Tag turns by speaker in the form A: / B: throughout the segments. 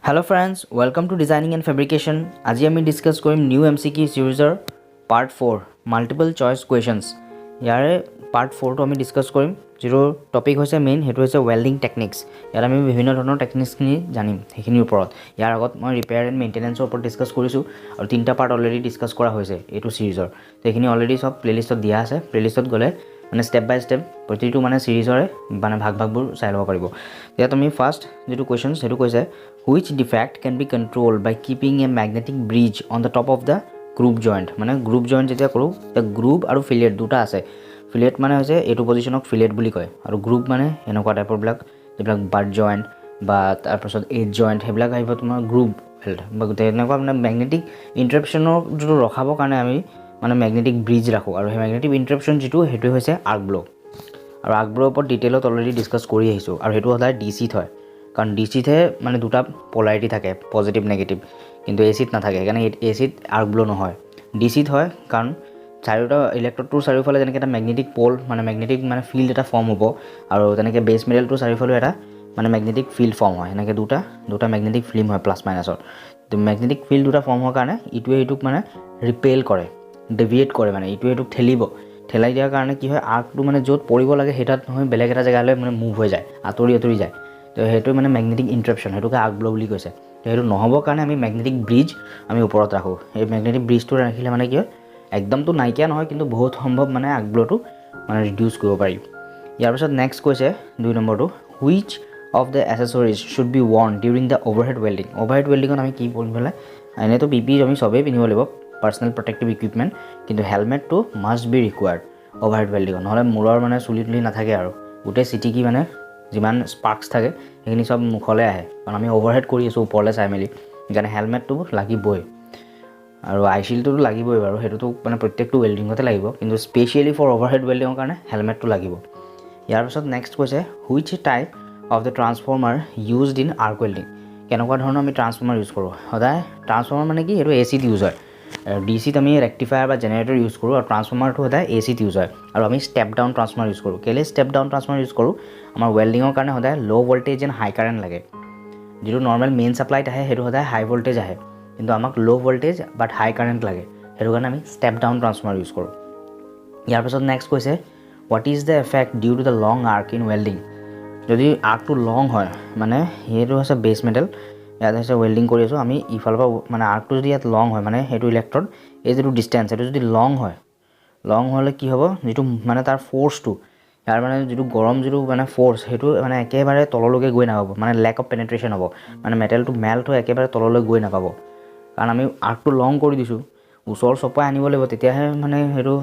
A: Hello friends, welcome to Designing and Fabrication. আজি আমি discuss কৰিম নিউ MCQ সিৰিজৰ পাৰ্ট 4 মাল্টিপল চইচ কোৱেশ্যনছ। ইয়াৰে পাৰ্ট 4 টো আমি ডিসকাস কৰিম, যিটো টপিক হৈছে মেইন, হেতু হৈছে ওয়েল্ডিং টেকনিক্স। ইয়াত আমি বিভিন্ন ধৰণৰ টেকনিক্সখিনি জানিম সেইখিনিৰ ওপৰত। ইয়াৰ আগত মই ৰিপেয়াৰ এণ্ড মেইনটেনেন্সৰ ওপৰত ডিসকাস কৰিছোঁ আৰু তিনিটা পাৰ্ট অলৰেডি ডিসকাস কৰা হৈছে এইটো সিৰিজৰ। তো এইখিনি অলৰেডি সব প্লেলিষ্টত দিয়া আছে। প্লেলিষ্টত গ'লে মানে ষ্টেপ বাই ষ্টেপ প্ৰতিটো মানে সিৰিজৰে মানে ভাগবোৰ চাই ল'ব পাৰিব। ইয়াত আমি ফাৰ্ষ্ট যেটো কোৱেশ্যন সেটো কৈছে which defect can be controlled by keeping a magnetic bridge on the top of the groove joint। মানে গ্ৰুপ জইণ্ট যেতিয়া কৰোঁ তে গ্ৰুপ আৰু ফিলেট দুটা আছে। ফিলেট মানে হৈছে এইটো পজিশ্যনক ফিলেট বুলি কয় আৰু গ্ৰুপ মানে এনেকুৱা টাইপৰবিলাক যিবিলাক বাৰ্ড জইণ্ট বা তাৰপাছত এজ জইণ্ট সেইবিলাক আহিব তোমাৰ গ্ৰুপ ফিল্ড বা তেনেকুৱা মানে মেগনেটিক ইণ্টাৰাপশ্যনৰ যিটো ৰখাবৰ কাৰণে আমি মানে মেগনেটিক ব্ৰিজ ৰাখোঁ আৰু সেই মেগনেটিক ইণ্টাৰাপশ্যন যিটো সেইটো হৈছে আৰ্ক ব্ল'। আৰু আৰ্ক ব্ল'ৰ ওপৰত ডিটেইলত অলৰেডি ডিছকাছ কৰি আহিছোঁ আৰু সেইটো সদায় ডিচিত হয়, কাৰণ ডিচিতহে মানে দুটা পলাৰিটি থাকে পজিটিভ নেগেটিভ, কিন্তু এচিত নাথাকে। সেইকাৰণে এচিত আৰ্ক ব্ল' নহয়, ডিচিত হয়। কাৰণ চাৰিওটা ইলেক্ট্ৰডটোৰ চাৰিওফালে যেনেকৈ এটা মেগনেটিক প'ল মানে মেগনেটিক মানে ফিল্ড এটা ফৰ্ম হ'ব আৰু তেনেকৈ বেছ মেটেলটোৰ চাৰিওফালেও এটা মানে মেগনেটিক ফিল্ড ফৰ্ম হয়। এনেকৈ দুটা মেগনেটিক ফিল্ম হয় প্লাছ মাইনাছৰ। তো মেগনেটিক ফিল্ড দুটা ফৰ্ম হোৱাৰ কাৰণে ইটোৱে ইটোক মানে ৰিপেল কৰে, ডেভিয়েট কৰে, মানে ইটোৱে ইটোক ঠেলাই দিয়াৰ কাৰণে কি হয়, আৰ্কটো মানে য'ত পৰিব লাগে সেই তাত নহয় বেলেগ এটা জেগালৈ মানে মুভ হৈ যায়, আঁতৰি যায়। তো সেইটো মানে মেগনেটিক ইণ্টাৰাপশ্যন, সেইটোকে আৰ্ক ব্ল' বুলি কৈছে। তো সেইটো নহ'বৰ কাৰণে আমি মেগনেটিক ব্ৰিজ আমি ওপৰত ৰাখোঁ। এই মেগনেটিক ব্ৰিজটো ৰাখিলে মানে কি হয়, একদমতো নাইকিয়া নহয় কিন্তু বহুত সম্ভৱ মানে আৰ্ক ব্ল'টো মানে ৰিডিউচ কৰিব পাৰি। ইয়াৰ পিছত নেক্সট কৈছে 2 নম্বৰটো, which of the accessories should be worn during the overhead welding. Overhead ৱেল্ডিঙত আমি কি পঢ়িম পেলাই, এনেইতো পি আমি চবেই পিন্ধিব লাগিব, পাৰ্চনেল প্ৰটেক্টিভ ইকুইপমেণ্ট, কিন্তু হেলমেটটো মাষ্ট বি ৰিকুৱাৰ্ড অভাৰহেড ৱেল্ডিঙত। নহ'লে মূৰৰ মানে চুলি তুলি নাথাকে আৰু গোটেই চিটিকি মানে যিমান স্পাৰ্কছ থাকে সেইখিনি চব মুখলৈ আহে, কাৰণ আমি অভাৰহেড কৰি আছোঁ ওপৰলৈ চাই মেলি। সেইকাৰণে হেলমেটটো লাগিবই আৰু আইচিলটোতো লাগিবই বাৰু, সেইটোতো মানে প্ৰত্যেকটো ৱেল্ডিঙতে লাগিব, কিন্তু স্পেচিয়েলি ফৰ অভাৰহেড ৱেল্ডিঙৰ কাৰণে হেলমেটটো লাগিব। ইয়াৰ পিছত নেক্সট কৈছে which type of the transformer used in arc welding. কেনেকুৱা ধৰণৰ আমি ট্ৰান্সফৰ্মাৰ ইউজ কৰোঁ। সদায় ট্ৰান্সফৰ্মাৰ মানে কি, সেইটো এচিত ইউজ হয়। ডিচিত আমি ৰেক্টিফায়াৰ বা জেনেৰেটৰ ইউজ কৰোঁ আৰু ট্ৰান্সফৰ্মাৰটো সদায় এচিত ইউজ হয়। আৰু আমি ষ্টেপ ডাউন ট্ৰান্সফৰ্মাৰ ইউজ কৰোঁ। কেলৈ ষ্টেপ ডাউন ট্ৰান্সফৰ্মাৰ ইউজ কৰোঁ, আমাৰ ৱেল্ডিঙৰ কাৰণে সদায় ল' ভল্টেজ এণ্ড হাই কাৰেণ্ট লাগে। যিটো নৰ্মেল মেইন ছাপ্লাইত আহে সেইটো সদায় হাই ভল্টেজ আহে, কিন্তু আমাক ল' ভল্টেজ বাট হাই কাৰেণ্ট লাগে, সেইটো কাৰণে আমি ষ্টেপ ডাউন ট্ৰান্সফৰ্মাৰ ইউজ কৰোঁ। ইয়াৰ পিছত নেক্সট কৈছে what is the effect due to the long arc in welding. যদি আৰ্কটো লং হয়, মানে সেইটো হৈছে বেছ মেটেল, ইয়াত হৈছে ৱেল্ডিং কৰি আছোঁ আমি, ইফালৰ পৰা মানে আৰ্কটো যদি ইয়াত লং হয়, মানে সেইটো ইলেক্ট্ৰড এই যিটো ডিষ্টেঞ্চ সেইটো যদি লং হয়, লং হ'লে কি হ'ব, যিটো মানে তাৰ ফ'ৰ্চটো, ইয়াৰ মানে যিটো গৰম যিটো মানে ফ'ৰ্চ সেইটো মানে একেবাৰে তললৈকে গৈ নাপাব, মানে লেক অফ পেনেট্ৰেশ্যন হ'ব, মানে মেটেলটো মেল্ট হৈ একেবাৰে তললৈ গৈ নাপাব, কাৰণ আমি আৰ্কটো লং কৰি দিছোঁ। ওচৰ চপাই আনিব লাগিব, তেতিয়াহে মানে সেইটো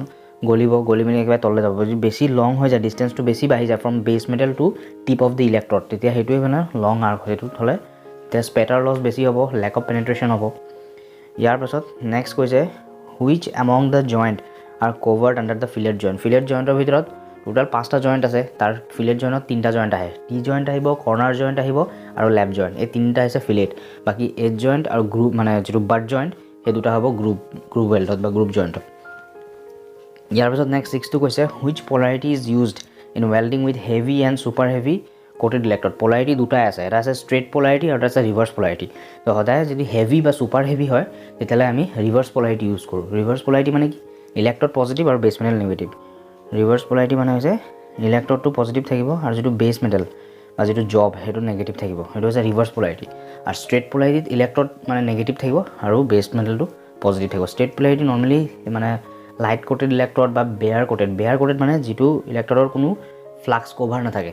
A: গলি মেলি একেবাৰে তললৈ যাব। যদি বেছি লং হৈ যায়, ডিষ্টেঞ্চটো বেছি বাঢ়ি যায় from base metal to tip of the electrode, তেতিয়া সেইটোৱে মানে লং আৰ্ক হয়। সেইটোত হ'লে তেতিয়া স্পেটাৰ লছ বেছি হ'ব, লেক অফ পেনেট্ৰেশ্যন হ'ব। ইয়াৰ পাছত নেক্সট কৈছে which among the joint are covered under the fillet joint. Fillet জইণ্টৰ ভিতৰত টোটেল 5টা জইণ্ট আছে, তাৰ ফিলেট জইণ্টত 3টা জইণ্ট আহে, টি জইণ্ট আহিব, কৰ্নাৰ জইণ্ট আহিব আৰু লেফ্ট জইণ্ট, এই 3টা হৈছে ফিলেট। বাকী এজ জইণ্ট আৰু গ্ৰুপ মানে যিটো বাৰ্ড জইণ্ট সেই দুটা হ'ব গ্ৰুপ ৱেল্ডত বা গ্ৰুপ জইণ্টত। ইয়াৰ পিছত নেক্সট 6টো কৈছে which polarity is used in welding with heavy and super heavy coated electrode. Polarity দুটাই আছে, এটা আছে ষ্ট্ৰেইট পলাৰিটি আৰু এটা আছে ৰিভাৰ্ছ পলাৰিটি। তো সদায় যদি হেভি বা ছুপাৰ হেভি হয় তেতিয়াহ'লে আমি ৰিভাৰ্ছ পলাৰিটি ইউজ কৰোঁ। ৰিভাৰ্ছ পলাৰিটি মানে কি, ইলেক্ট্ৰড পজিটিভ আৰু বেছ মেটেল নিগেটিভ। ৰিভাৰ্ছ পলাৰিটি মানে হৈছে ইলেক্ট্ৰডটো পজিটিভ থাকিব আৰু যিটো বেছ মেটেল বা যিটো জব সেইটো নেগেটিভ থাকিব, সেইটো হৈছে ৰিভাৰ্ছ পলাৰিটি। আৰু ষ্ট্ৰেইট পলাৰিটিত ইলেক্ট্ৰড মানে নেগেটিভ থাকিব আৰু বেছ মেটেলটো পজিটিভ থাকিব। ষ্ট্ৰেইট পলাৰিটি নৰ্মেলি মানে লাইট কোটেড ইলেক্ট্ৰড বা বেয়াৰ কোটেড মানে যিটো ইলেক্ট্ৰডৰ কোনো ফ্লাক্স কভাৰ নাথাকে,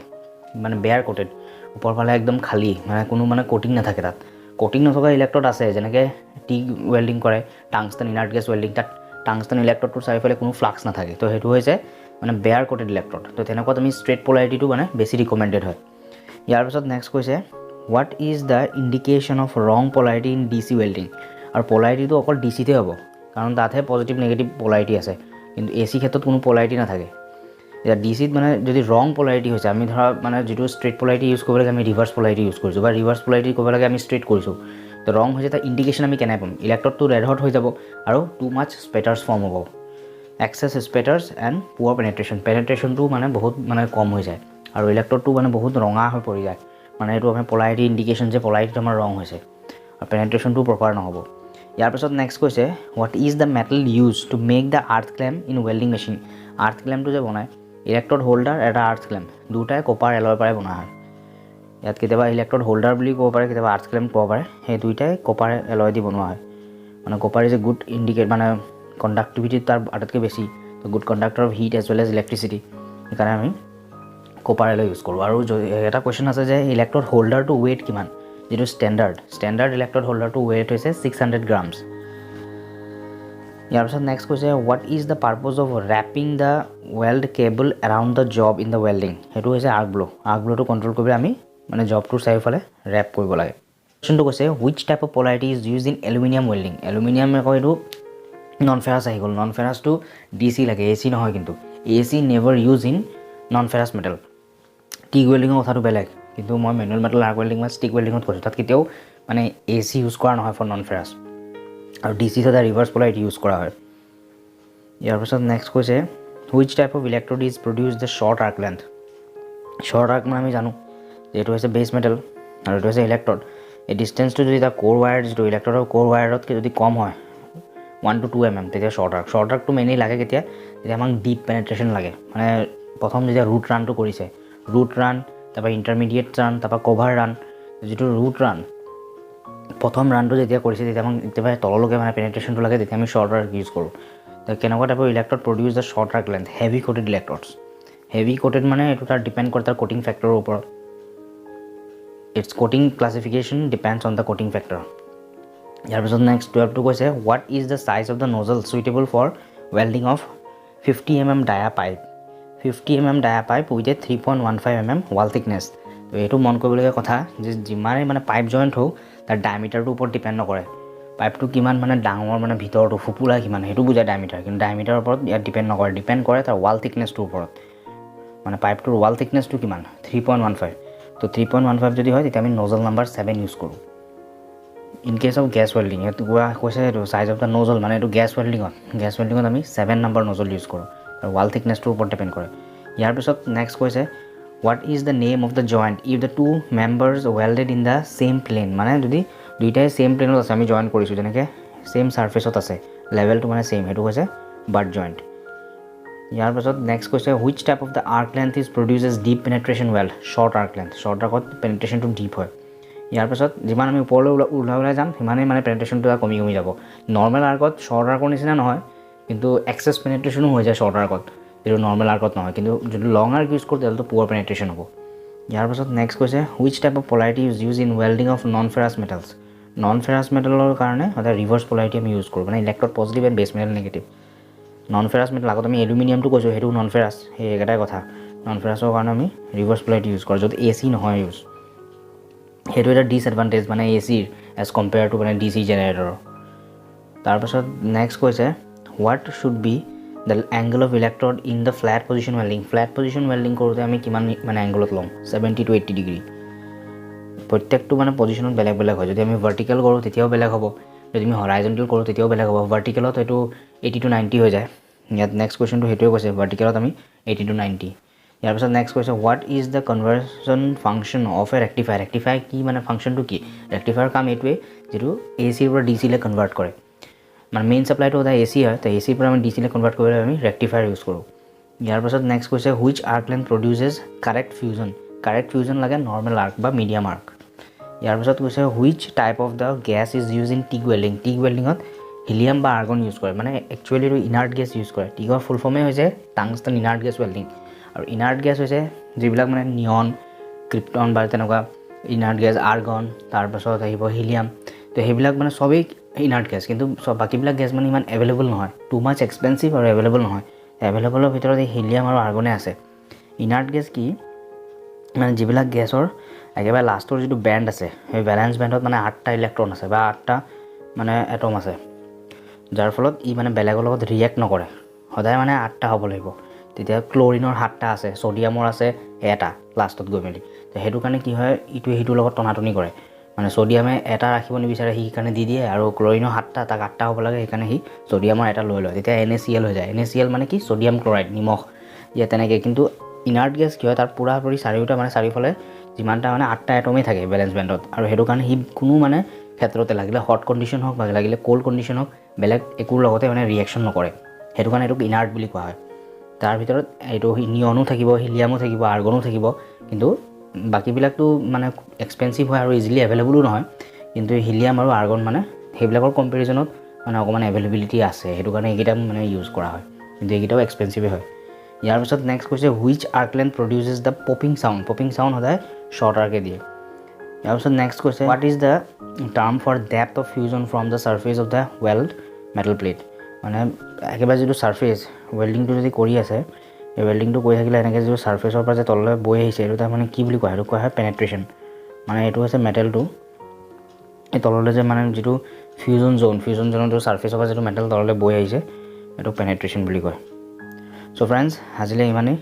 A: মানে বেয়াৰ কোটেড, ওপৰফালে একদম খালী, মানে কোনো মানে কোটিং নাথাকে তাত। কোটিং নথকা ইলেক্ট্ৰড আছে, যেনেকৈ টি ৱেল্ডিং কৰে, টাংষ্টেন ইনাৰ্ট গেছ ৱেল্ডিং, তাত টাংষ্টেন ইলেক্ট্ৰডটোৰ চাৰিওফালে কোনো ফ্লাক্স নাথাকে, তো সেইটো হৈছে মানে বেয়াৰ কোটেড ইলেক্ট্ৰড। তো তেনেকুৱাত আমি ষ্ট্ৰেইট পলাৰিটিটো মানে বেছি ৰিকমেণ্ডেড হয়। ইয়াৰ পিছত নেক্সট কৈছে what is the indication of ৰং পলাৰিটি ইন ডি চি ৱেল্ডিং। আৰু পলাৰিটিটো অকল ডি চিতে হ'ব, কাৰণ তাতহে পজিটিভ নেগেটিভ পলাৰিটি আছে, কিন্তু এ চি ক্ষেত্ৰত কোনো পলাৰিটি নাথাকে। এতিয়া ডি চিত মানে যদি ৰং পলাৰিটি হৈছে, আমি ধৰা মানে যিটো ষ্ট্ৰেইট পলাৰিটি ইউজ কৰিব লাগে আমি ৰিভাৰ্ছ পলাৰিটি ইউজ কৰিছোঁ, বা ৰিভাৰ্ছ পলাৰিটি কৰিব লাগে আমি ষ্ট্ৰেইট কৰিছোঁ। তো ৰং হৈছে তাৰ ইণ্ডিকেশ্যন আমি কেনেকৈ পাম, ইলেক্ট্ৰডটো ৰেড হট হৈ যাব আৰু টু মাছ স্পেটাৰ্ছ ফৰ্ম হ'ব, এক্সেছ স্পেটাৰ্ছ এণ্ড পুৱাৰ পেনেট্ৰেশ্যনটো মানে বহুত মানে কম হৈ যায় আৰু ইলেক্ট্ৰডটো মানে বহুত ৰঙা হৈ পৰি যায়, মানে এইটো আমাৰ পলাৰিটি ইণ্ডিকেশ্যন যে পলাৰিটিটো আমাৰ ৰং হৈছে। আৰু পেনেট্ৰেশ্যনটো প্ৰপাৰ নহ'ব ইয়াৰ পিছত নেক্সট কৈছে what is the metal use to make the earth clamp in welding machine earth ক্লেম্পটো যে বনায় ইলেক্ট্ৰড হোল্ডাৰ এটা আৰ্থ ক্লেম্প দুটাই কপাৰ এলয়ৰ পৰাই বনোৱা হয় ইয়াত কেতিয়াবা ইলেক্ট্ৰড হোল্ডাৰ বুলি ক'ব পাৰে কেতিয়াবা আৰ্থ ক্লেম্প ক'ব পাৰে সেই দুইটাই কপাৰ এলয় দি বনোৱা হয় মানে copper is a good indicate মানে কণ্ডাক্টিভিটি তাৰ আটাইতকৈ বেছি তো good conductor of heat as well as electricity সেইকাৰণে আমি কপাৰ এলয় ইউজ কৰোঁ আৰু এটা কুৱেশ্যন আছে যে ইলেক্ট্ৰড হোল্ডাৰটো ৱেইট কিমান যিটো ষ্টেণ্ডাৰ্ড ইলেক্ট্ৰড হোল্ডাৰটো ৱেইট হৈছে 600 গ্ৰামছ ইয়াৰ পিছত নেক্সট কৈছে what is the purpose of wrapping the weld cable around the job in the welding সেইটো হৈছে আৰ্কব্ল'টো কণ্ট্ৰল কৰিবলৈ আমি মানে জবটোৰ চাৰিওফালে ৰেপ কৰিব লাগে কুৱেশ্যনটো কৈছে which type of polarity is use in aluminium welding aluminium আকৌ এইটো নন ফেৰাছ আহি গ'ল নন ফেৰাছটো DC লাগে AC নহয় কিন্তু AC never use in non ferrous metal TIG ৱেল্ডিঙৰ কথাটো বেলেগ কিন্তু মই মেনুৱেল মেটেল আৰ্ক ৱেল্ডিং বা ষ্টিক ৱেল্ডিঙত কৈছোঁ তাত কেতিয়াও মানে AC ইউজ কৰা নহয় ফৰ নন ফেৰাছ আৰু DC সদায় ৰিভাৰ্ছ পলাৰিটি ইউজ কৰা হয় ইয়াৰ পিছত নেক্সট কৈছে which type of electrode is produce the short arc length short arc মানে আমি জানো যে এইটো হৈছে বেছ মেটেল আৰু এইটো হৈছে ইলেক্ট্ৰড এই ডিষ্টেঞ্চটো যদি তাৰ ক'ৰ ৱায়াৰ যিটো ইলেক্ট্ৰডৰ ক'ৰ ৱায়াৰতকৈ যদি কম হয় 1 to 2 mm তেতিয়া শ্বৰ্ট আৰ্কটো মেইনলি লাগে যেতিয়া আমাক ডিপ পেনেট্ৰেশ্যন লাগে মানে প্ৰথম যেতিয়া ৰুট ৰানটো কৰিছে ৰুট ৰান তাৰপৰা ইণ্টাৰমিডিয়েট ৰান তাৰপৰা কভাৰ ৰান যিটো ৰুট ৰান প্ৰথম ৰানটো যেতিয়া কৰিছে তেতিয়া আমাক একেবাৰে তললৈকে মানে পেনেট্ৰেশ্যনটো লাগে তেতিয়া আমি শ্বৰ্ট আৰ্ক ইউজ কৰোঁ তো কেনেকুৱা টাইপৰ electrode produce the short arc length heavy coated electrodes heavy coated মানে এইটো তাৰ ডিপেণ্ড কৰে তাৰ কোটিং ফেক্টৰৰ ওপৰত it's coating classification depends on the coating factor ইয়াৰ পিছত নেক্সট 12টো কৈছে what is the size of the nozzle suitable for welding of 50 mm dia pipe 50 mm dia pipe with a 3.15 mm wall thickness তো এইটো মন কৰিবলগীয়া কথা যে যিমানেই মানে পাইপ জইণ্ট হওক তাৰ ডায়ামিটাৰটোৰ ওপৰত ডিপেণ্ড নকৰে পাইপটো কিমান মানে ডাঙৰ মানে ভিতৰটো ফুপুলা কিমান সেইটো বুজায় ডায়ামিটাৰ কিন্তু ডায়ামিটাৰৰ ওপৰত ইয়াত ডিপেণ্ড কৰে তাৰ ৱাল থিকনেছটোৰ ওপৰত মানে পাইপটোৰ ৱাল থিকনেছটো কিমান 3.15 তো 3.15 যদি হয় তেতিয়া আমি নজল নাম্বাৰ 7 ইউজ কৰোঁ in case of gas welding এইটো কৈছে এইটো চাইজ অফ দ্য নজল মানে এইটো গেছ ৱেল্ডিঙত আমি 7 নম্বৰ নজল ইউজ কৰোঁ আৰু ৱাল থিকনেছটোৰ ওপৰত ডিপেণ্ড কৰে ইয়াৰ পিছত নেক্সট কৈছে what is the name of the joint if the two members welded in the same plane মানে যদি দুইটাই ছেইম প্লেনত আছে আমি জইন কৰিছোঁ যেনেকৈ ছেইম ছাৰ্ফেচত আছে লেভেলটো মানে ছেইম সেইটো হৈছে বাট জইণ্ট ইয়াৰ পাছত নেক্সট কৈছে which type of the arc length is produces deep penetration weld short আৰ্কত পেনেট্ৰেশ্যনটো ডিপ হয় ইয়াৰ পাছত যিমান আমি ওপৰলৈ ওলাই যাম সিমানেই মানে পেনেট্ৰেশ্যনটো কমি যাব নৰ্মেল আৰ্কত শ্বৰ্ট আৰ্কৰ নিচিনা নহয় কিন্তু এক্সেছ পেনেট্ৰেশ্যনো হৈ যায় শ্বৰ্ট আৰ্কত যিটো নৰ্মেল আৰ্কত নহয় কিন্তু যদি লং আৰ্ক ইউজ কৰোঁ তেতিয়াহ'লে পুৱাৰ পেনেট্ৰেশ্যন হ'ব ইয়াৰ পাছত নেক্সট কৈছে which type of polarity use in welding of non ferrous মেটেলৰ কাৰণে সদায় ৰিভাৰ্ছ পলাৰিটি আমি ইউজ কৰোঁ মানে electrode positive and base metal negative non ferrous metal আগত আমি এলুমিনিয়ামটো কৈছোঁ সেইটো নন ফেৰাছ সেই একেটাই কথা নন ফেৰাছৰ কাৰণে আমি ৰিভাৰ্ছ পলাৰিটি ইউজ কৰোঁ যদি AC নহয় ইউজ সেইটো এটা ডিছএডভান্টেজ মানে ACৰ এজ কম্পেয়াৰ টু মানে DC জেনেৰেটৰৰ তাৰপাছত নেক্সট কৈছে what should be the angle of electrode in the flat position welding কৰোঁতে আমি কিমান মানে এংগলত ল'ম 70 to 80 ডিগ্ৰী প্ৰত্যেকটো মানে পজিশ্যনত বেলেগ হয় যদি আমি ভাৰ্টিকেল কৰোঁ তেতিয়াও বেলেগ হ'ব যদি আমি হৰাইজণ্টেল কৰোঁ তেতিয়াও বেলেগ হ'ব ভাৰ্টিকেলত এইটো 80 to 90 হৈ যায় ইয়াত নেক্সট কুৱেশ্যনটো সেইটোৱে কৈছে ভাৰ্টিকেলত আমি 80 to 90 ইয়াৰ পিছত নেক্সট কৈছে what is the conversion function of a rectifier কি মানে ফাংচনটো কি ৰেক্টিফায়াৰ কাম এইটোৱে যিটো ACৰ পৰা DCলৈ কনভাৰ্ট কৰে মানে মেইন ছাপ্লাইটো সদায় AC হয় তো ACৰ পৰা আমি DCলৈ কনভাৰ্ট কৰিবলৈ আমি ৰেক্টিফায়াৰ ইউজ কৰোঁ ইয়াৰ পাছত নেক্সট কৈছে which arc length produces correct fusion লাগে নৰ্মেল আৰ্ক বা মিডিয়াম আৰ্ক ইয়াৰ পিছত কৈছে which type of the gas is use in TIG ৱেল্ডিঙত হিলিয়াম বা আৰ্গন ইউজ কৰে মানে একচুৱেলি এইটো ইনাৰ্ট গেছ ইউজ কৰে টিকৰ ফুল ফৰ্মেই হৈছে টাংষ্টান ইনাৰ্ট গেছ ৱেল্ডিং আৰু ইনাৰ্ট গেছ হৈছে যিবিলাক মানে নিয়ন ক্ৰিপ্টন বা তেনেকুৱা ইনাৰ্ট গেছ আৰ্গন তাৰপাছত আহিব হিলিয়াম তো সেইবিলাক মানে চবেই ইনাৰ্ট গেছ কিন্তু বাকীবিলাক গেছ মানে ইমান এভেইলেবল নহয় টু মাছ এক্সপেঞ্চিভ আৰু এভেইলেবল নহয় এভেইলেবলৰ ভিতৰত এই হিলিয়াম আৰু আৰ্গনে আছে ইনাৰ্ট গেছ কি মানে যিবিলাক গেছৰ একেবাৰে লাষ্টৰ যিটো বেণ্ড আছে সেই বেলেঞ্চ বেণ্ডত মানে 8টা ইলেক্ট্ৰন আছে বা 8টা মানে এটম আছে যাৰ ফলত ই মানে বেলেগৰ লগত ৰিয়েক্ট নকৰে সদায় মানে 8টা হ'ব লাগিব তেতিয়া ক্লৰিনৰ 7টা আছে ছডিয়ামৰ আছে এটা লাষ্টত গৈ মেলি তো সেইটো কাৰণে কি হয় ইটোৱে সিটোৰ লগত টনাটনি কৰে মানে ছডিয়ামে এটা ৰাখিব নিবিচাৰে সি কাৰণে দি দিয়ে আৰু ক্লৰিনৰ 7টা তাক 8টা হ'ব লাগে সেইকাৰণে সি ছডিয়ামৰ এটা লৈ লয় তেতিয়া NaCl হৈ যায় NaCl মানে কি ছডিয়াম ক্লৰাইড নিমখ ইয়া তেনেকৈ কিন্তু ইনাৰ্ট গেছ কি হয় তাৰ পুৰাপুৰি চাৰিওটা মানে চাৰিওফালে যিমানটা মানে 8টা এটমেই থাকে বেলেঞ্চ বেণ্ডত আৰু সেইটো কাৰণে সি কোনো মানে ক্ষেত্ৰতে লাগিলে হট কণ্ডিশ্যন হওক বা লাগিলে কোল্ড কণ্ডিশ্যন হওক বেলেগ একোৰ লগতে মানে ৰিয়েকশ্যন নকৰে সেইটো কাৰণে এইটোক ইনাৰ্ট বুলি কোৱা হয় তাৰ ভিতৰত এইটো নিয়নো থাকিব হিলিয়ামো থাকিব আৰ্গনো থাকিব কিন্তু বাকীবিলাকতো মানে এক্সপেঞ্চিভ হয় আৰু ইজিলি এভেইলেবলো নহয় কিন্তু হিলিয়াম আৰু আৰ্গন মানে সেইবিলাকৰ কম্পেৰিজনত মানে অকণমান এভেইলেবিলিটি আছে সেইটো কাৰণে এইকেইটা মানে ইউজ কৰা হয় কিন্তু এইকেইটাও এক্সপেঞ্চিভে হয় ইয়াৰ পিছত নেক্সট কৈছে which arc length produces the popping sound সদায় শ্বৰ্ট আৰ্কে দিয়ে ইয়াৰ পিছত নেক্সট কৈছে what is the term for depth of fusion from the surface of the weld metal plate মানে একেবাৰে যিটো ছাৰ্ফেচ ৱেল্ডিংটো যদি কৰি আছে এই ৱেল্ডিংটো কৰি থাকিলে এনেকৈ যিটো ছাৰ্ফেচৰ পৰা যে তললৈ বৈ আহিছে এইটো তাৰ মানে কি বুলি কোৱা হয় এইটো কোৱা হয় পেনেট্ৰেশ্যন মানে এইটো হৈছে মেটেলটো এই তললৈ যে মানে যিটো ফিউজন জোনটো ছাৰ্ফেচৰ পৰা যিটো মেটেল তললৈ বৈ আহিছে এইটো পেনেট্ৰেশ্যন বুলি কয় চ' ফ্ৰেণ্ডছ আজিলৈ ইমানেই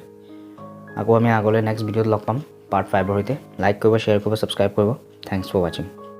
A: আকৌ আমি আগলৈ নেক্সট ভিডিঅ'ত লগ পাম পাৰ্ট 5ৰ সৈতে লাইক কৰিব শ্বেয়াৰ কৰিব ছাবস্ক্ৰাইব কৰিব থেংকছ ফৰ ৱাচিং